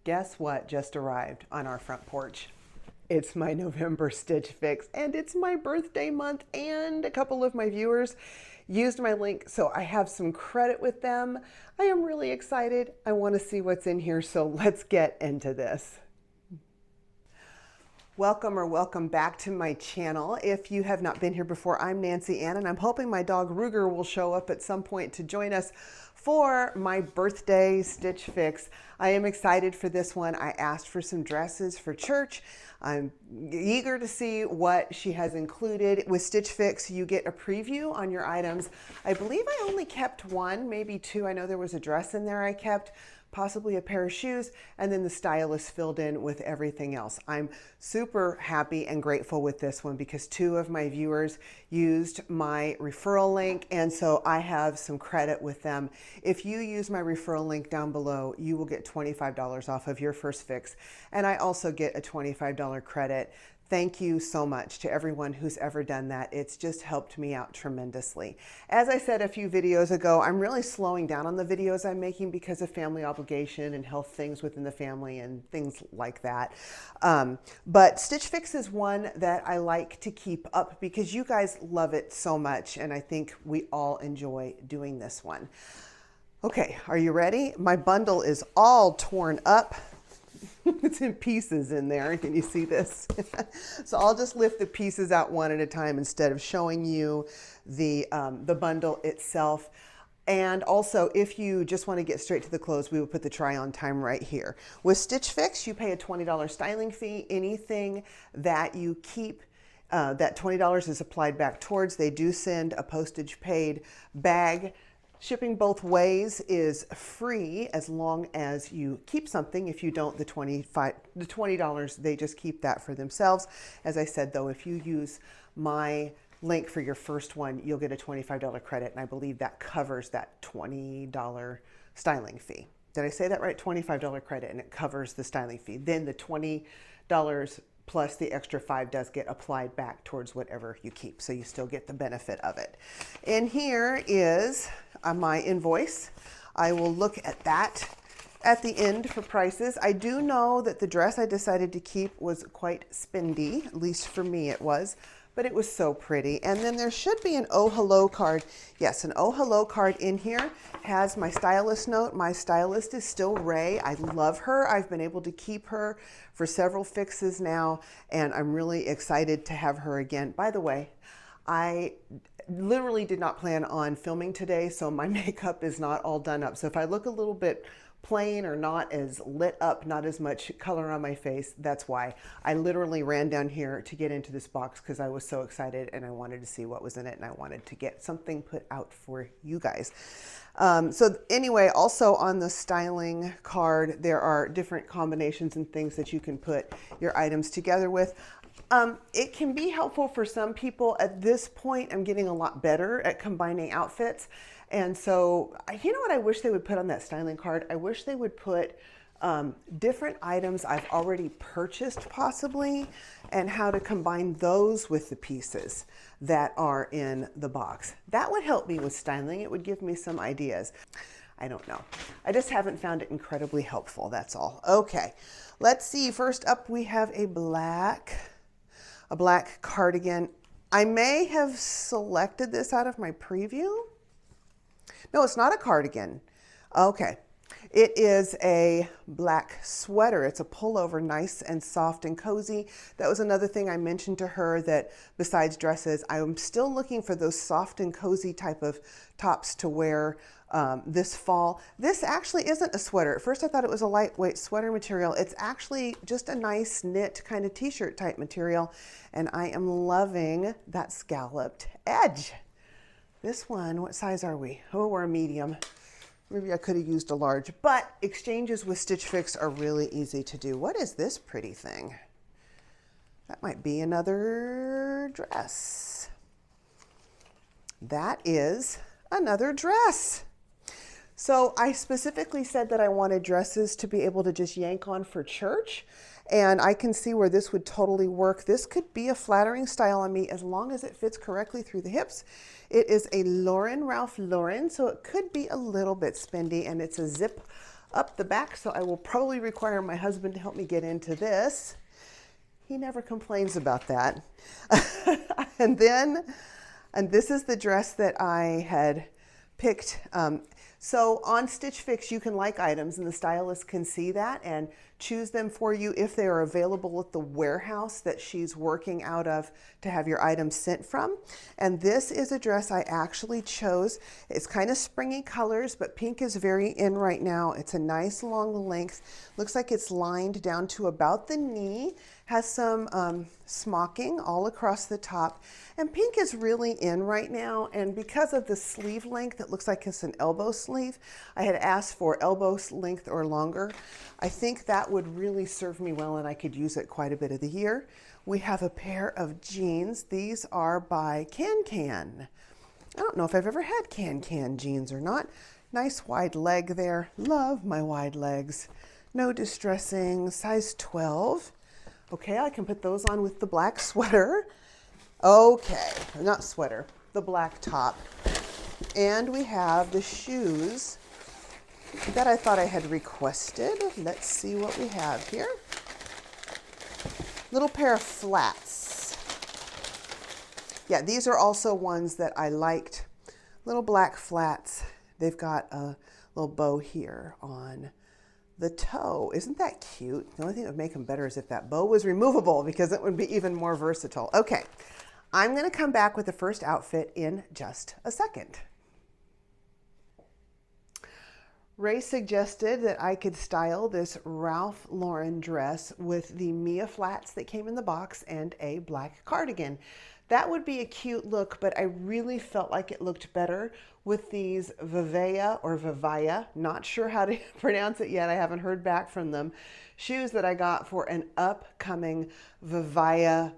Guess what just arrived on our front porch? It's my November Stitch Fix, and it's my birthday month, and a couple of my viewers used my link, so I have some credit with them. I am really excited. I want to see what's in here, so let's get into this. Welcome back to my channel. If you have not been here before, I'm Nancy Ann, and I'm hoping my dog Ruger will show up at some point to join us for my birthday Stitch Fix. I am excited for this one. I asked for some dresses for church. I'm eager to see what she has included. With Stitch Fix, you get a preview on your items. I believe I only kept one, maybe two. I know there was a dress in there I kept, possibly a pair of shoes, and then the stylist filled in with everything else. I'm super happy and grateful with this one because two of my viewers used my referral link, and so I have some credit with them. If you use my referral link down below, you will get $25 off of your first fix, and I also get a $25 credit. Thank you so much to everyone who's ever done that. It's just helped me out tremendously. As I said a few videos ago, I'm really slowing down on the videos I'm making because of family obligation and health things within the family and things like that. But Stitch Fix is one that I like to keep up because you guys love it so much, and I think we all enjoy doing this one. Okay, are you ready? My bundle is all torn up. It's in pieces in there. Can you see this? So I'll just lift the pieces out one at a time instead of showing you the bundle itself. And also, if you just want to get straight to the clothes, we will put the try on time right here. With Stitch Fix, you pay a $20 styling fee. Anything that you keep, that $20 is applied back towards. They do send a postage paid bag. Shipping both ways is free as long as you keep something. If you don't, the $20, they just keep that for themselves. As I said, though, if you use my link for your first one, you'll get a $25 credit, and I believe that covers that $20 styling fee. Did I say that right? $25 credit, and it covers the styling fee. Then the $20 plus the extra $5 does get applied back towards whatever you keep, so you still get the benefit of it. And here is my invoice. I will look at that at the end for prices. I do know that the dress I decided to keep was quite spendy, at least for me it was, but it was so pretty. And then there should be an Oh Hello card. Yes, an Oh Hello card in here has my stylist note. My stylist is still Ray. I love her. I've been able to keep her for several fixes now, and I'm really excited to have her again. By the way, I literally did not plan on filming today, so my makeup is not all done up. So if I look a little bit plain or not as lit up, not as much color on my face, that's why. I literally ran down here to get into this box because I was so excited and I wanted to see what was in it, and I wanted to get something put out for you guys. So anyway, also on the styling card, there are different combinations and things that you can put your items together with. It can be helpful for some people. At this point, I'm getting a lot better at combining outfits. And so, you know what I wish they would put on that styling card? I wish they would put different items I've already purchased possibly, and how to combine those with the pieces that are in the box. That would help me with styling. It would give me some ideas. I don't know. I just haven't found it incredibly helpful, that's all. Okay, let's see. First up, we have a black cardigan. I may have selected this out of my preview. No, it's not a cardigan. Okay. It is a black sweater. It's a pullover, nice and soft and cozy. That was another thing I mentioned to her, that besides dresses, I'm still looking for those soft and cozy type of tops to wear this fall. This actually isn't a sweater. At first I thought it was a lightweight sweater material. It's actually just a nice knit kind of t-shirt type material, and I am loving that scalloped edge. This one, what size are we? Oh, we're a medium. Maybe I could have used a large, but exchanges with Stitch Fix are really easy to do. What is this pretty thing? That might be another dress. That is another dress. So I specifically said that I wanted dresses to be able to just yank on for church. And I can see where this would totally work. This could be a flattering style on me as long as it fits correctly through the hips. It is a Ralph Lauren, so it could be a little bit spendy, and it's a zip up the back, so I will probably require my husband to help me get into this. He never complains about that. And this is the dress that I had picked. So on Stitch Fix, you can like items, and the stylist can see that and choose them for you if they are available at the warehouse that she's working out of to have your items sent from. And this is a dress I actually chose. It's kind of springy colors, but pink is very in right now. It's a nice long length. Looks like it's lined down to about the knee. Has some smocking all across the top, and pink is really in right now. And because of the sleeve length, it looks like it's an elbow sleeve. I had asked for elbow length or longer. I think that would really serve me well, and I could use it quite a bit of the year. We have a pair of jeans. These are by Can. I don't know if I've ever had Can jeans or not. Nice wide leg there. Love my wide legs. No distressing. Size 12. Okay, I can put those on with the black sweater. Okay, not sweater, the black top. And we have the shoes that I thought I had requested. Let's see what we have here. Little pair of flats. Yeah, these are also ones that I liked. Little black flats. They've got a little bow here on the toe. Isn't that cute? The only thing that would make them better is if that bow was removable, because it would be even more versatile. Okay, I'm going to come back with the first outfit in just a second. Ray suggested that I could style this Ralph Lauren dress with the Mia flats that came in the box and a black cardigan. That would be a cute look, but I really felt like it looked better with these Vivaya, not sure how to pronounce it yet, I haven't heard back from them, shoes that I got for an upcoming Vivaya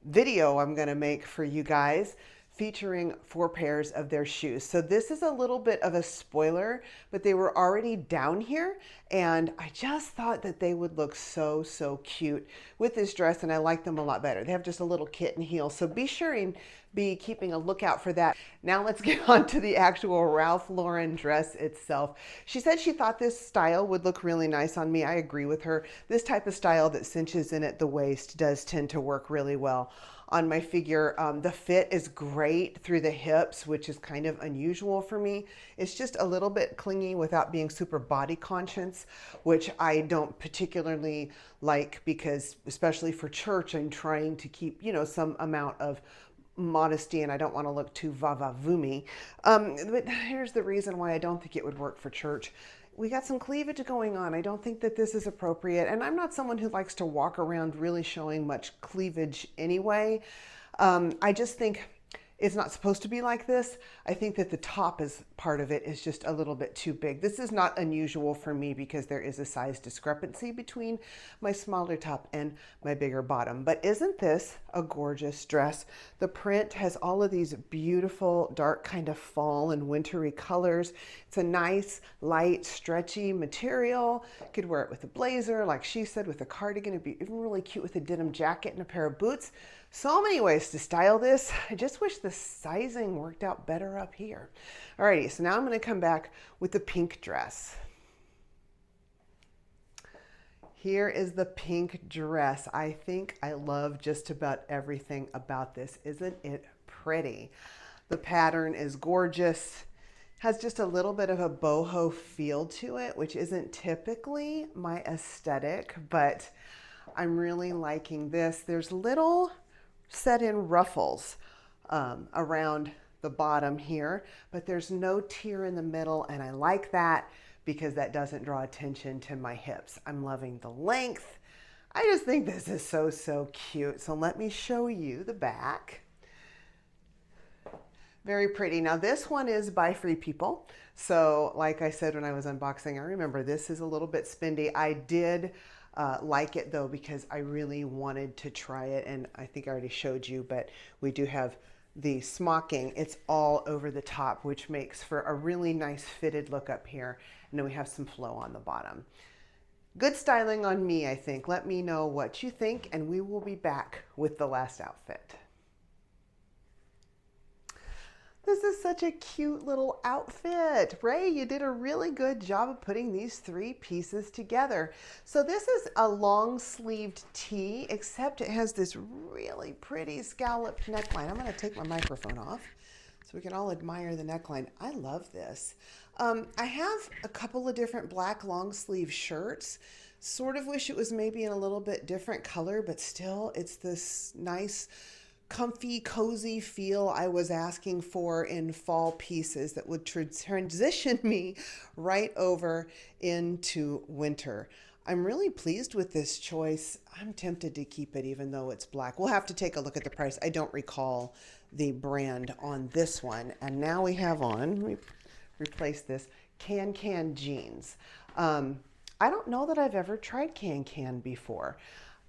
video I'm going to make for you guys, featuring 4 pairs of their shoes. So this is a little bit of a spoiler, but they were already down here, and I just thought that they would look so cute with this dress, and I like them a lot better. They have just a little kitten heel, so be sure and be keeping a lookout for that. Now let's get on to the actual Ralph Lauren dress itself. She said she thought this style would look really nice on me. I agree with her. This type of style that cinches in at the waist does tend to work really well on my figure. The fit is great through the hips, which is kind of unusual for me. It's just a little bit clingy without being super body conscious, which I don't particularly like, because especially for church, I'm trying to keep, you know, some amount of modesty, and I don't want to look too va-va-voomy. But here's the reason why I don't think it would work for church. We got some cleavage going on. I don't think that this is appropriate. And I'm not someone who likes to walk around really showing much cleavage anyway. I just think it's not supposed to be like this. I think that the top is part of it is just a little bit too big. This is not unusual for me because there is a size discrepancy between my smaller top and my bigger bottom. But isn't this a gorgeous dress? The print has all of these beautiful dark kind of fall and wintry colors. It's a nice, light, stretchy material. Could wear it with a blazer, like she said, with a cardigan. It'd be even really cute with a denim jacket and a pair of boots. So many ways to style this. I just wish the sizing worked out better up here. Alrighty, so now I'm going to come back with the pink dress. Here is the pink dress. I think I love just about everything about this. Isn't it pretty? The pattern is gorgeous. Has just a little bit of a boho feel to it, which isn't typically my aesthetic, but I'm really liking this. There's little set-in ruffles around the bottom here, but there's no tier in the middle, and I like that because that doesn't draw attention to my hips. I'm loving the length. I just think this is so cute. So let me show you the back. Very pretty. Now this one is by Free People. So like I said when I was unboxing, I remember this is a little bit spendy. I did like it though, because I really wanted to try it, and I think I already showed you, but we do have the smocking. It's all over the top, which makes for a really nice fitted look up here, and then we have some flow on the bottom. Good styling on me, I think. Let me know what you think, and we will be back with the last outfit. This is such a cute little outfit. Ray, you did a really good job of putting these 3 pieces together. So this is a long sleeved tee, except it has this really pretty scalloped neckline. I'm going to take my microphone off so we can all admire the neckline. I love this. I have a couple of different black long sleeve shirts. Sort of wish it was maybe in a little bit different color, but still it's this nice comfy, cozy feel I was asking for in fall pieces that would transition me right over into winter. I'm really pleased with this choice. I'm tempted to keep it even though it's black. We'll have to take a look at the price. I don't recall the brand on this one. And now we have on, let me replace this, Can jeans. I don't know that I've ever tried Can before.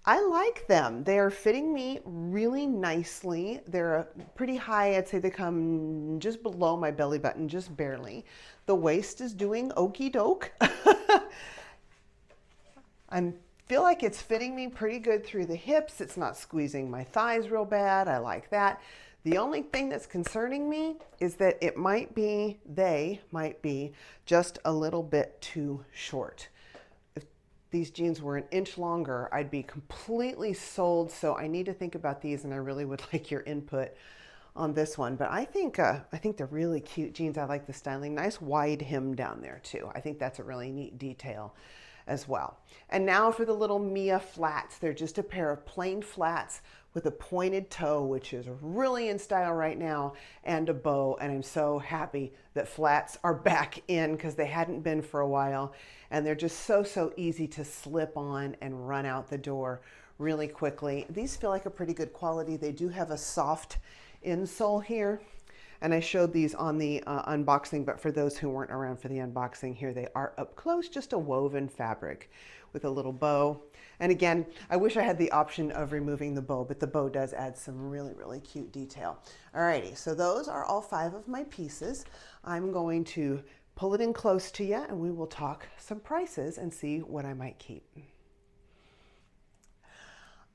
I like them. They're fitting me really nicely. They're pretty high. I'd say they come just below my belly button, just barely. The waist is doing okie doke. I feel like it's fitting me pretty good through the hips. It's not squeezing my thighs real bad. I like that. The only thing that's concerning me is that they might be just a little bit too short. These jeans were an inch longer, I'd be completely sold. So I need to think about these, and I really would like your input on this one. But I think they're really cute jeans. I like the styling. Nice wide hem down there too. I think that's a really neat detail as well. And now for the little Mia flats. They're just a pair of plain flats with a pointed toe, which is really in style right now, and a bow. And I'm so happy that flats are back in because they hadn't been for a while. And they're just so easy to slip on and run out the door really quickly. These feel like a pretty good quality. They do have a soft insole here. And I showed these on the unboxing, but for those who weren't around for the unboxing, here they are up close, just a woven fabric with a little bow. And again, I wish I had the option of removing the bow, but the bow does add some really cute detail. Alrighty, so those are all 5 of my pieces. I'm going to pull it in close to you and we will talk some prices and see what I might keep.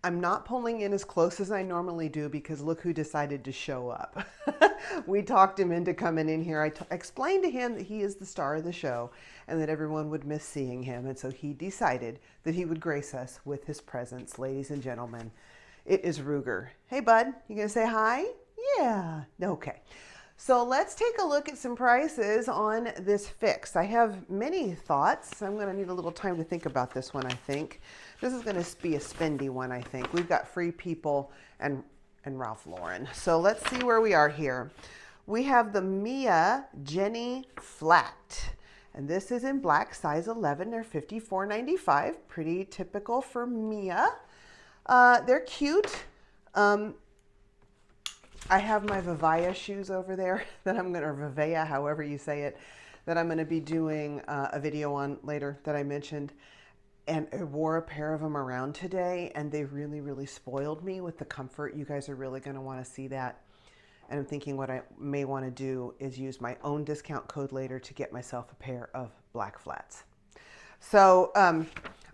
I'm not pulling in as close as I normally do because look who decided to show up. We talked him into coming in here. I explained to him that he is the star of the show and that everyone would miss seeing him. And so he decided that he would grace us with his presence. Ladies and gentlemen, it is Ruger. Hey, bud, you gonna say hi? Yeah, okay. So let's take a look at some prices on this fix. I have many thoughts. I'm gonna need a little time to think about this one, I think. This is gonna be a spendy one, I think. We've got Free People and Ralph Lauren. So let's see where we are here. We have the Mia Jenny Flat. And this is in black, size 11. They're $54.95. Pretty typical for Mia. They're cute. I have my Vivaya shoes over there that I'm going to, or Vivaya, however you say it, that I'm going to be doing a video on later that I mentioned. And I wore a pair of them around today and they really spoiled me with the comfort. You guys are really going to want to see that. And I'm thinking what I may want to do is use my own discount code later to get myself a pair of black flats. So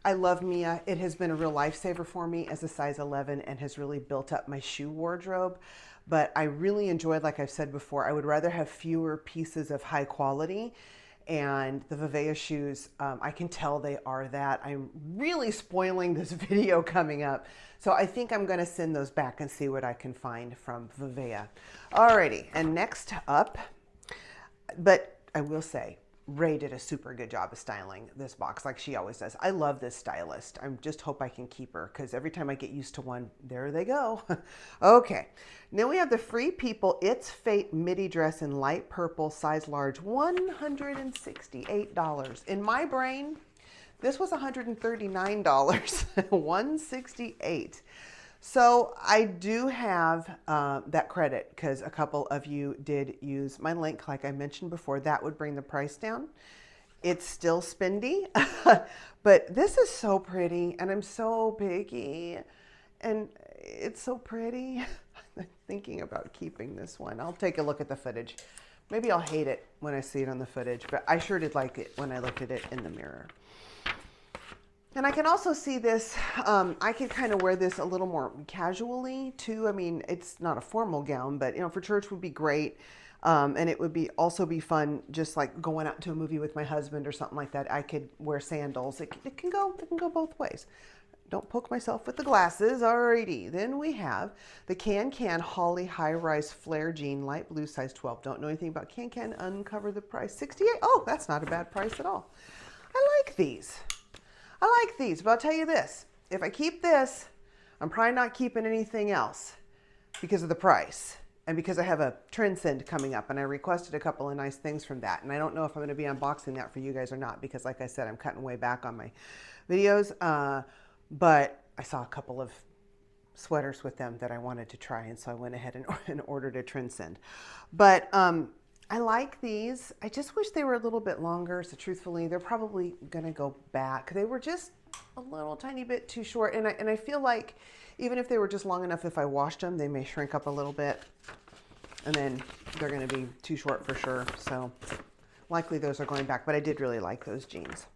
I love Mia. It has been a real lifesaver for me as a size 11 and has really built up my shoe wardrobe. But I really enjoyed, like I've said before, I would rather have fewer pieces of high quality. And the Vivaya shoes, I can tell they are that. I'm really spoiling this video coming up. So I think I'm gonna send those back and see what I can find from Vivaya. Alrighty, and next up, but I will say, Ray did a super good job of styling this box like she always does. I love this stylist. I just hope I can keep her because every time I get used to one, there they go. Okay, now we have the Free People It's Fate midi dress in light purple, size large, $168. In my brain, this was $139, $168. So I do have that credit because a couple of you did use my link, like I mentioned before. That would bring the price down. It's still spendy, but this is so pretty and I'm so picky and it's so pretty. I'm thinking about keeping this one. I'll take a look at the footage. Maybe I'll hate it when I see it on the footage, but I sure did like it when I looked at it in the mirror. And I can also see this, I can kind of wear this a little more casually too. I mean, it's not a formal gown, but you know, for church would be great. And it would also be fun, just like going out to a movie with my husband or something like that. I could wear sandals. It can go both ways. Don't poke myself with the glasses. Alrighty, then we have the Can Holly High Rise Flare Jean Light Blue size 12. Don't know anything about Can. Uncover the price, 68. Oh, that's not a bad price at all. I like these. But I'll tell you this, if I keep this, I'm probably not keeping anything else because of the price and because I have a trend send coming up, and I requested a couple of nice things from that, and I don't know if I'm going to be unboxing that for you guys or not, because like I said, I'm cutting way back on my videos. But I saw a couple of sweaters with them that I wanted to try, and so I went ahead and ordered a trend send. But I like these. I just wish they were a little bit longer, so truthfully, they're probably going to go back. They were just a little tiny bit too short, and I feel like even if they were just long enough, if I washed them, they may shrink up a little bit, and then they're going to be too short for sure. So likely those are going back, but I did really like those jeans.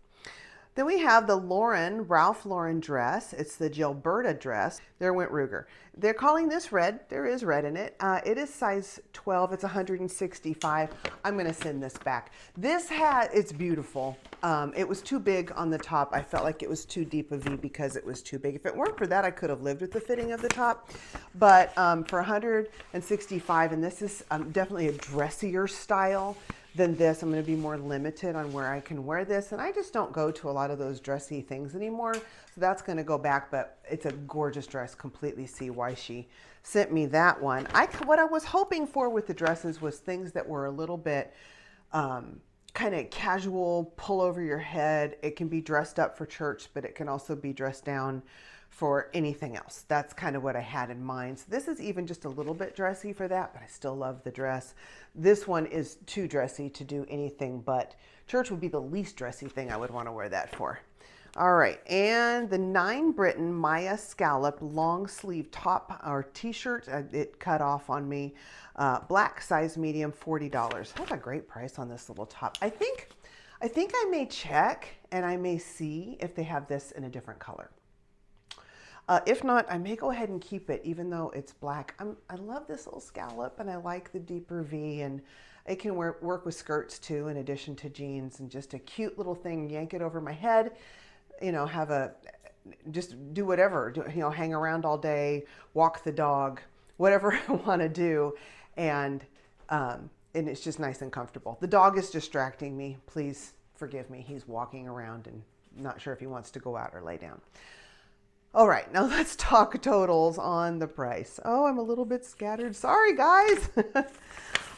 Then we have the Ralph Lauren dress. It's the Gilberta dress. There went Ruger. They're calling this red. There is red in it. It is size 12. It's 165. I'm going to send this back. It's beautiful. It was too big on the top. I felt like it was too deep a V because it was too big. If it weren't for that, I could have lived with the fitting of the top. But for 165, and this is definitely a dressier style than this. I'm going to be more limited on where I can wear this, and I just don't go to a lot of those dressy things anymore, so that's going to go back. But it's a gorgeous dress. Completely see why she sent me that one. What I was hoping for with the dresses was things that were a little bit kind of casual, pull over your head. It can be dressed up for church, but it can also be dressed down for anything else. That's kind of what I had in mind. So this is even just a little bit dressy for that, but I still love the dress. This one is too dressy to do anything but church. Would be the least dressy thing I would want to wear that for. All right, and the 9 Britain Maya Scallop long sleeve top or t-shirt, it cut off on me. Black size medium, $40. That's a great price on this little top. I think I may check and I may see if they have this in a different color. If not, I may go ahead and keep it, even though it's black. I love this little scallop, and I like the deeper V, and it can work with skirts too, in addition to jeans, and just a cute little thing. Yank it over my head, you know, just do whatever, you know, hang around all day, walk the dog, whatever I want to do, and it's just nice and comfortable. The dog is distracting me. Please forgive me. He's walking around and not sure if he wants to go out or lay down. All right, now let's talk totals on the price. Oh, I'm a little bit scattered. Sorry, guys.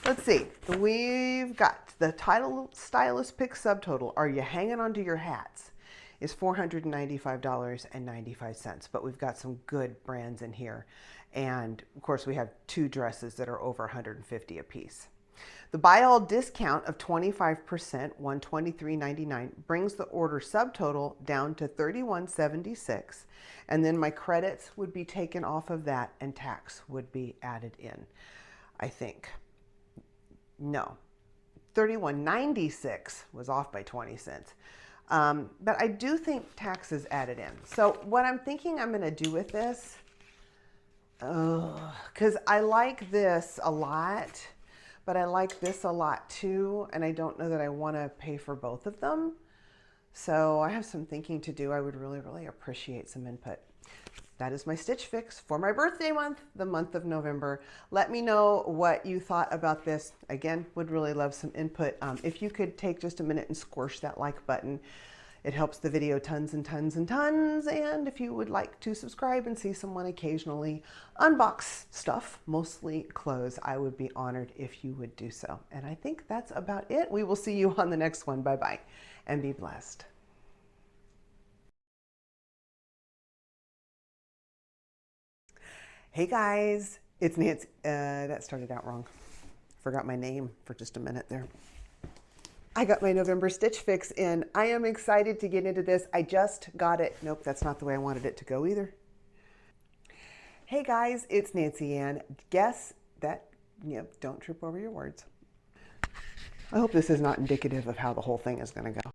Let's see. We've got the title stylist pick subtotal. Are you hanging onto your hats? Is $495.95, but we've got some good brands in here. And of course, we have 2 dresses that are over $150 a piece. The buy all discount of 25%, $123.99, brings the order subtotal down to $31.76, and then my credits would be taken off of that and tax would be added in. I think. No, $31.96 was off by 20 cents. But I do think tax is added in. So what I'm thinking I'm going to do with this, because I like this a lot, but I like this a lot too, and I don't know that I want to pay for both of them. So I have some thinking to do. I would really, really appreciate some input. That is my Stitch Fix for my birthday month, the month of November. Let me know what you thought about this. Again, would really love some input. If you could take just a minute and squish that like button, it helps the video tons and tons and tons. And if you would like to subscribe and see someone occasionally unbox stuff, mostly clothes, I would be honored if you would do so. And I think that's about it. We will see you on the next one. Bye-bye, and be blessed. Hey guys, it's Nancy. That started out wrong. Forgot my name for just a minute there. I got my November Stitch Fix in. I am excited to get into this. I just got it. Nope, that's not the way I wanted it to go either. Hey guys, it's Nancy Ann. Guess that, don't trip over your words. I hope this is not indicative of how the whole thing is going to go.